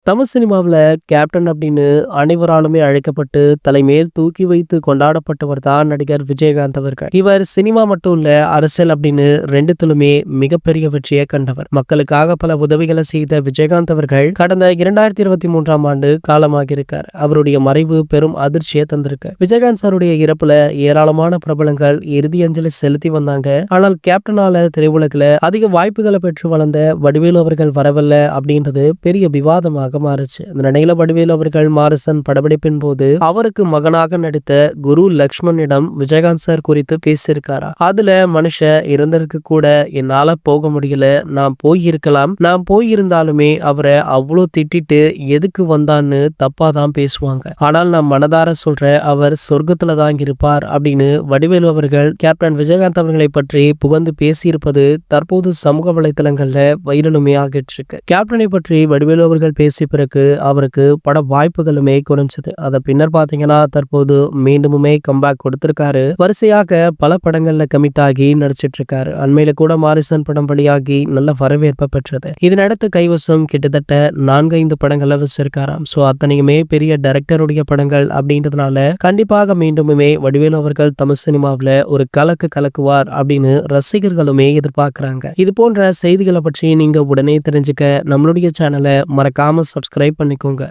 Tamil சினிமாவுல captain அப்படின்னு அனைவராலுமே அழைக்கப்பட்டு தலைமேல் தூக்கி வைத்து கொண்டாடப்பட்டவர் தான் நடிகர் விஜயகாந்த் அவர்கள். இவர் சினிமா மட்டும் இல்ல, அரசியல் அப்படின்னு ரெண்டுத்திலுமே மிகப்பெரிய வெற்றியை கண்டவர். மக்களுக்காக பல உதவிகளை செய்த விஜயகாந்த் அவர்கள் கடந்த 2023ஆம் ஆண்டு காலமாகியிருக்கார். அவருடைய மறைவு பெரும் அதிர்ச்சியை தந்திருக்கு. விஜயகாந்த் சாருடைய இறப்புல ஏராளமான பிரபலங்கள் இறுதி அஞ்சலி செலுத்தி வந்தாங்க. ஆனால் கேப்டனால திரையுலகில் அதிக வாய்ப்புகளை பெற்று வளர்ந்த வடிவேலு அவர்கள் வரவில்லை அப்படின்றது பெரிய விவாதமாக மாறுச்சு. இந்த நிலையில வடிவேலு அவர்கள் மாரசன் படப்பிடிப்பின் போது அவருக்கு மகனாக நடித்த குரு லக்ஷ்மணிடம் விஜயகாந்த் சார் குறித்து பேசியிருக்காரா. அதுல மனுஷன் இருந்ததுக்கு கூட என்னால போக முடியல, நான் போயிருக்கலாம், நான் போயிருந்தாலுமே அவரை அவ்வளோ திட்டிட்டு எதுக்கு வந்தான்னு தப்பா தான் பேசுவாங்க. ஆனால் நான் மனதார சொல்றேன், அவர் சொர்க்கத்துல தான் இருப்பார் அப்படின்னு வடிவேலு அவர்கள் கேப்டன் விஜயகாந்த் அவர்களை பற்றி புகழ்ந்து பேசியிருப்பது தற்போது சமூக வலைதளங்கள்ல வைரலுமே ஆகிட்டு இருக்கு. கேப்டனை பற்றி வடிவேலு அவர்கள் பேசிய பிறகு அவருக்கு பட வாய்ப்புகளுமே குறைஞ்சது. அத பின்னர் பாத்தீங்கன்னா தற்போது மீண்டுமே கம்பேக் கொடுத்திருக்காரு. வரிசையாக பல படங்கள்ல கமிட் ஆகி நடிச்சிட்டு இருக்காரு. அண்மையில கூட மாரிசன் படம் வெளியாகி நல்ல வரவேற்பை பெற்றது. இதனடுத்து கைவசம் கிட்டத்தட்ட 4-5 படங்கள்ல வச்சிருக்காராம். சோ அத்தனையுமே பெரிய டைரக்டருடைய படங்கள் அப்படின்றதுனால கண்டிப்பாக மீண்டுமே வடிவேலு அவர்கள் தமிழ் சினிமாவில் ஒரு கலக்குவார் அப்படின்னு ரசிகர்களுமே எதிர்பார்க்கிறாங்க. இது போன்ற செய்திகளை பற்றி நீங்க உடனே தெரிஞ்சுக்க நம்மளுடைய சேனலை மறக்காம சப்ஸ்கிரைப் பண்ணிக்கோங்க.